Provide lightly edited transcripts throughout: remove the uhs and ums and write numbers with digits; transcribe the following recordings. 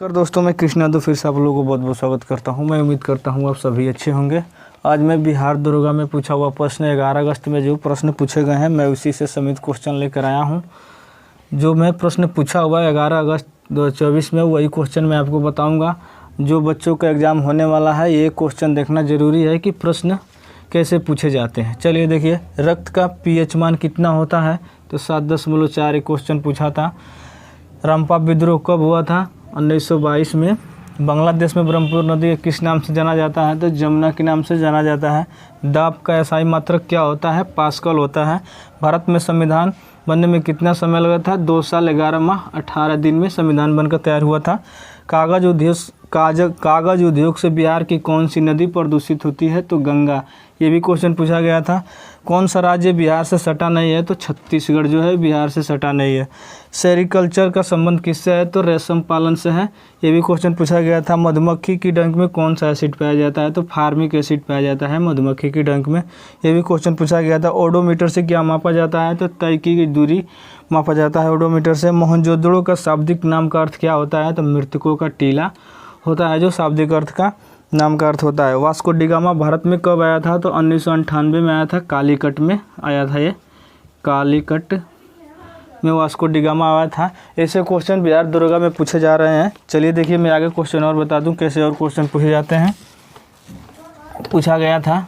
कर दोस्तों, मैं कृष्णा तो फिर से आप लोगों को बहुत बहुत स्वागत करता हूं। मैं उम्मीद करता हूं आप सभी अच्छे होंगे। आज मैं बिहार दरोगा में पूछा हुआ प्रश्न 11 अगस्त में जो प्रश्न पूछे गए हैं, मैं उसी से समित क्वेश्चन लेकर आया हूं। जो मैं प्रश्न पूछा हुआ है 11 अगस्त 2024 में, वही क्वेश्चन मैं आपको बताऊँगा। जो बच्चों का एग्ज़ाम होने वाला है, ये क्वेश्चन देखना ज़रूरी है कि प्रश्न कैसे पूछे जाते हैं। चलिए देखिए, रक्त का pH मान कितना होता है? तो 7.4 एक क्वेश्चन पूछा था। रंपा विद्रोह कब हुआ था? 1922 में। बांग्लादेश में ब्रह्मपुत्र नदी किस नाम से जाना जाता है? तो जमुना के नाम से जाना जाता है। दाब का एसआई मात्रक क्या होता है? पास्कल होता है। भारत में संविधान बनने में कितना समय लगा था? 2 साल 11 माह 18 दिन में संविधान बनकर तैयार हुआ था। कागज उद्योग से बिहार की कौन सी नदी प्रदूषित होती है? तो गंगा। ये भी क्वेश्चन पूछा गया था। कौन सा राज्य बिहार से सटा नहीं है? तो छत्तीसगढ़ जो है बिहार से सटा नहीं है। सेरिकल्चर का संबंध किससे है? तो रेशम पालन से है। ये भी क्वेश्चन पूछा गया था। मधुमक्खी की डंक में कौन सा एसिड पाया जाता है? तो फार्मिक एसिड पाया जाता है मधुमक्खी की डंक में। ये भी क्वेश्चन पूछा गया था। ओडोमीटर से क्या मापा जाता है? तो तय की गई दूरी मापा जाता है ओडोमीटर से। मोहनजोदड़ो का शाब्दिक नाम का अर्थ क्या होता है? तो मृतकों का टीला होता है, जो शाब्दिक अर्थ का नाम का अर्थ होता है। वास्को डी गामा भारत में कब आया था? तो 1998 में आया था। कालीकट में आया था। ये कालीकट में वास्को डी गामा आया था। ऐसे क्वेश्चन बिहार दरोगा में पूछे जा रहे हैं। चलिए देखिए, मैं आगे क्वेश्चन और बता दूं कैसे और क्वेश्चन पूछे जाते हैं। पूछा गया था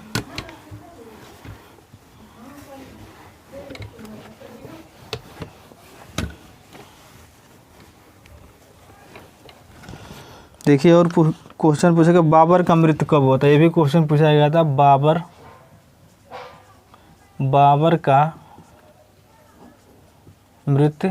देखिए, और क्वेश्चन पूछेगा बाबर का मृत्यु कब हुआ था? ये भी क्वेश्चन पूछा गया था। बाबर का मृत्यु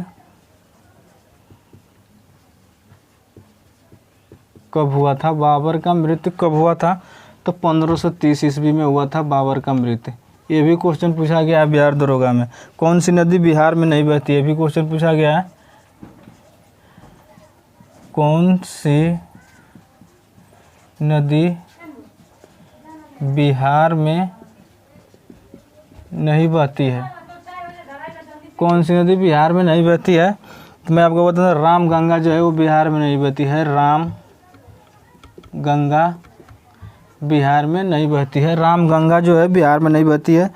कब हुआ था? बाबर का मृत्यु कब हुआ था? तो 1530 ईस्वी में हुआ था बाबर का मृत्यु। ये भी क्वेश्चन पूछा गया है बिहार दरोगा में। कौन सी नदी बिहार में नहीं बहती? ये भी क्वेश्चन पूछा गया है। कौन सी नदी बिहार में नहीं बहती है? कौन सी नदी बिहार में नहीं बहती है? तो मैं आपको बता दूं, राम गंगा जो है वो बिहार में नहीं बहती है। राम गंगा बिहार में नहीं बहती है। राम गंगा जो है बिहार में नहीं बहती है।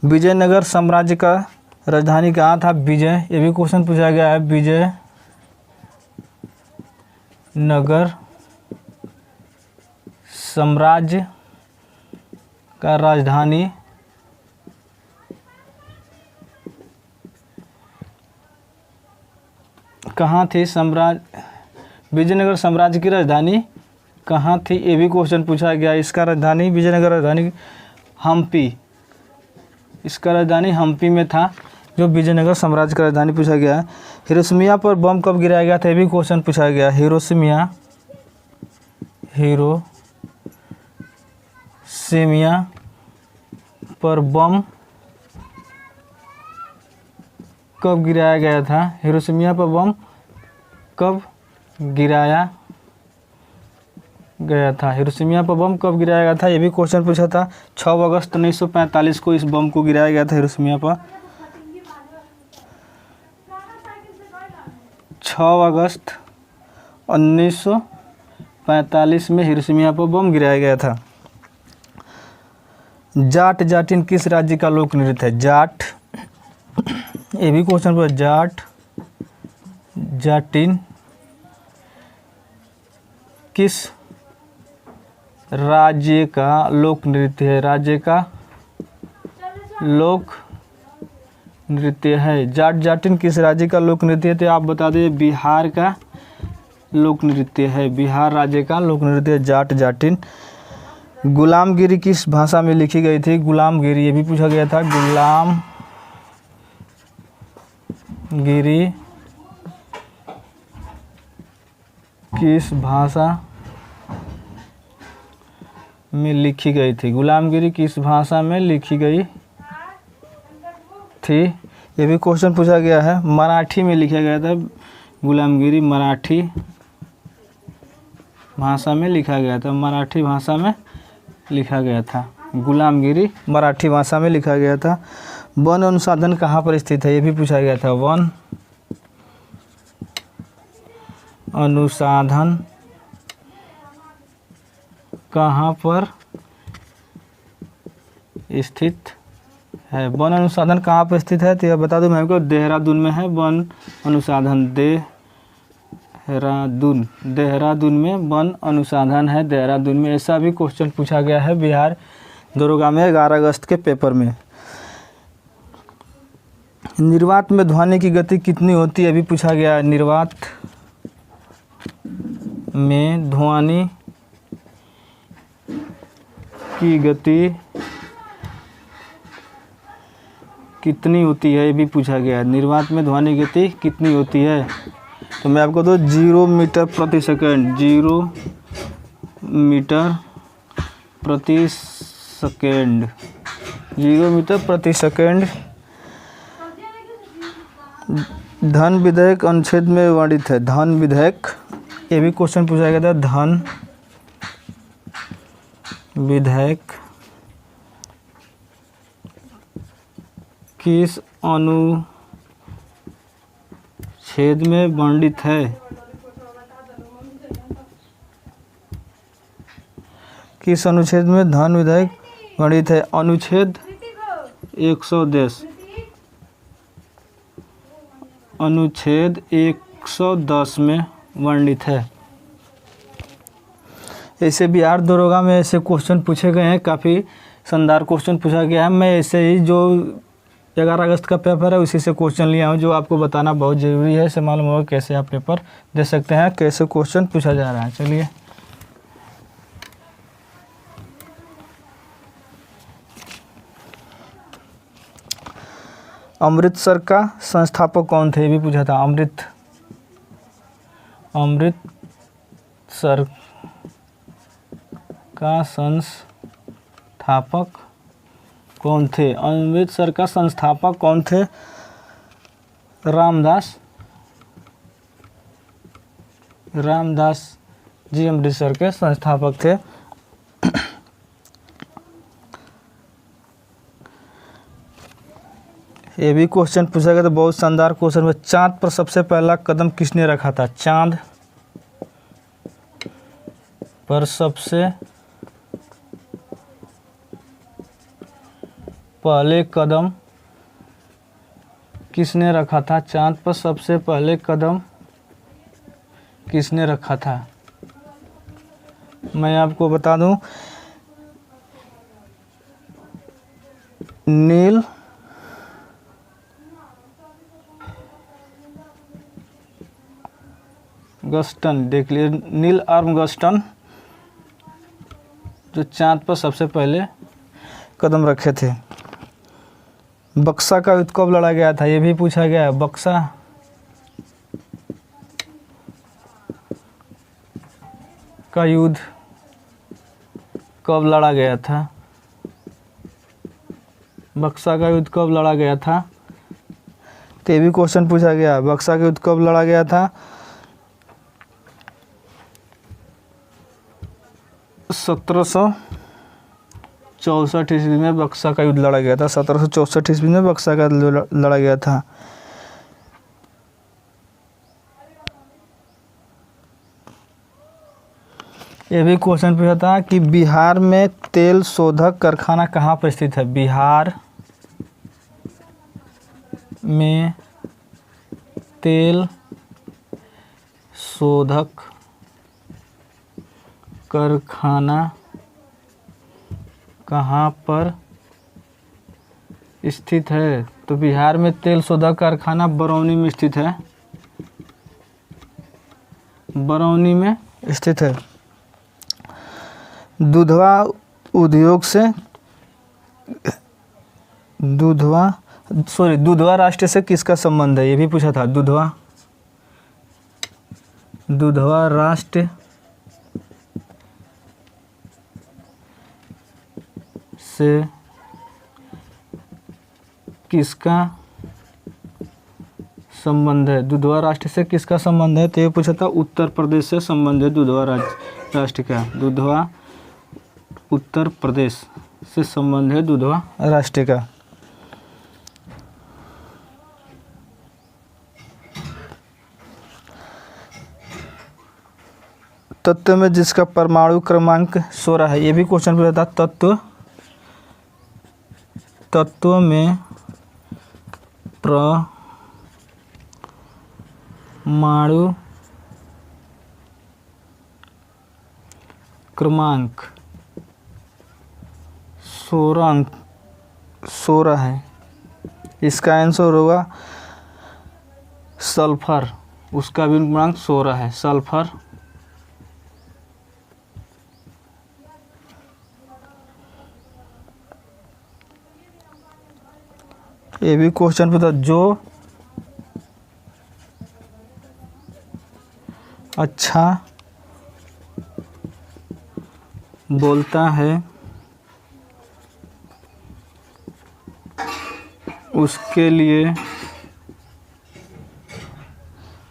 विजयनगर साम्राज्य का राजधानी कहाँ था? विजय। ये भी क्वेश्चन पूछा गया है। विजयनगर साम्राज्य का राजधानी कहाँ थी? विजयनगर साम्राज्य की राजधानी कहाँ थी? ये भी क्वेश्चन पूछा गया। इसका राजधानी विजयनगर राजधानी हम्पी। इसका राजधानी हम्पी में था, जो विजयनगर साम्राज्य का राजधानी पूछा गया है। हिरोशिमा पर बम कब गिराया गया था? ये भी क्वेश्चन पूछा गया। हिरोशिमा पर बम कब गिराया गया था? हिरोशिमा पर बम कब गिराया गया था? हिरोशिमा पर बम कब गिराया गया था? ये भी क्वेश्चन पूछा था। 6 अगस्त 1945 को इस बम को गिराया गया था हिरोशिमा पर। 6 अगस्त 1945 में हिरोशिमा पर बम गिराया गया था। जाट जाटिन किस राज्य का लोक नृत्य है? जाट। ये भी क्वेश्चन पर जाट जाटिन किस राज्य का लोक नृत्य है? राज्य का लोक नृत्य है। जाट जाटिन किस राज्य का लोक नृत्य है? तो आप बता दीजिए, बिहार का लोक नृत्य है। बिहार राज्य का लोक नृत्य है जाट जाटिन। गुलामगिरी किस भाषा में लिखी गई थी? गुलामगिरी। ये भी पूछा गया था। गुलामगिरी किस भाषा में लिखी गई थी? गुलामगिरी किस भाषा में लिखी गई थी? ये भी क्वेश्चन पूछा गया है। मराठी में लिखा गया था। गुलामगिरी मराठी भाषा में लिखा गया था। मराठी भाषा में लिखा गया था। गुलामगिरी मराठी भाषा में लिखा गया था। वन अनुसंधान कहाँ पर स्थित है? ये भी पूछा गया था। अनुसंधान कहाँ पर स्थित है? वन अनुसंधान कहाँ पर स्थित है? तो यह बता दूं मैं आपको, देहरादून में है वन अनुसंधान। देहरादून में वन अनुसंधान है, देहरादून में। ऐसा भी क्वेश्चन पूछा गया है बिहार दरोगा में 11 अगस्त के पेपर में। निर्वात में ध्वनि की गति कितनी होती है? अभी पूछा गया है। निर्वात में ध्वनि की गति कितनी होती है? ये भी पूछा गया है। निर्वात में ध्वनि गति कितनी होती है? तो मैं आपको 0 मीटर प्रति सेकंड। 0 मीटर प्रति सेकंड। 0 मीटर प्रति सेकंड। धन विधेयक अनुच्छेद में वर्णित है। धन विधेयक, ये भी क्वेश्चन पूछा गया था। धन विधेयक किस अनुच्छेद में वर्णित है? किस अनुच्छेद में धन विधेयक वर्णित है? अनुच्छेद 110। अनुच्छेद 110 में वर्णित है। ऐसे बिहार दरोगा में ऐसे क्वेश्चन पूछे गए हैं, काफ़ी शानदार क्वेश्चन पूछा गया है। मैं ऐसे ही जो 11 अगस्त का पेपर है उसी से क्वेश्चन लिया हूँ, जो आपको बताना बहुत ज़रूरी है। इससे मालूम होगा कैसे आप पेपर दे सकते हैं, कैसे क्वेश्चन पूछा जा रहा है। चलिए, अमृतसर का संस्थापक कौन थे? ये भी पूछा था। अमृतसर का संस्थापक कौन थे? अमृतसर का संस्थापक कौन थे? रामदास जी अमृतसर के संस्थापक थे। ये भी क्वेश्चन पूछा गया था, बहुत शानदार क्वेश्चन है। चांद पर सबसे पहला कदम किसने रखा था? चांद पर सबसे पहले कदम किसने रखा था? चांद पर सबसे पहले कदम किसने रखा था? मैं आपको बता दूं, नील आर्मस्ट्रांग। देख लीजिए, नील आर्मस्ट्रांग जो चांद पर सबसे पहले कदम रखे थे। बक्सा का युद्ध कब लड़ा गया था? ये भी पूछा गया है। बक्सा का युद्ध कब लड़ा गया था? बक्सा का युद्ध कब लड़ा गया था? तो ये भी क्वेश्चन पूछा गया है। बक्सा का युद्ध कब लड़ा गया था? 1764 ईस्वी में बक्सा का युद्ध लड़ा गया था। 1764 ईस्वी में बक्सा का लड़ा गया था। ये भी क्वेश्चन पूछा था कि बिहार में तेल शोधक कारखाना कहाँ पर स्थित है? बिहार में तेल शोधक कारखाना कहाँ पर स्थित है? तो बिहार में तेल शोधक कारखाना बरौनी में स्थित है। बरौनी में स्थित है। दुधवा उद्योग से दुधवा राष्ट्र से किसका संबंध है? ये भी पूछा था। दुधवा राष्ट्र से किसका संबंध है? दुधवा राष्ट्र से किसका संबंध है? तो ये पूछा था। उत्तर प्रदेश से संबंध है दुधवा राष्ट्र का। दुधवा उत्तर प्रदेश से संबंध है दुधवा राष्ट्र का। तत्व में जिसका परमाणु क्रमांक 16 है, ये भी क्वेश्चन पूछा था। तत्व में परमाणु क्रमांक 16 है, इसका आंसर होगा सल्फर। उसका भी क्रमांक 16 है, सल्फर। ये भी क्वेश्चन पूछा, जो अच्छा बोलता है उसके लिए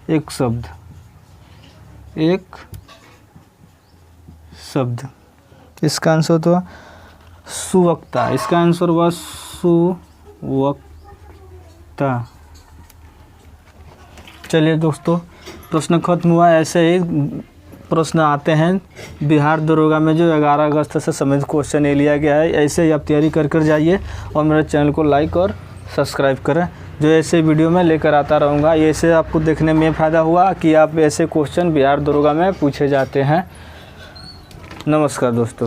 एक शब्द, इसका आंसर तो सुवक्ता। इसका आंसर हुआ सुवक्ता। चलिए दोस्तों, प्रश्न खत्म हुआ। ऐसे ही प्रश्न आते हैं बिहार दरोगा में, जो 11 अगस्त से संबंधित क्वेश्चन ये लिया गया है। ऐसे ही आप तैयारी कर जाइए और मेरे चैनल को लाइक और सब्सक्राइब करें, जो ऐसे वीडियो में लेकर आता रहूँगा। ये से आपको देखने में फ़ायदा हुआ कि आप ऐसे क्वेश्चन बिहार दरोगा में पूछे जाते हैं। नमस्कार दोस्तों।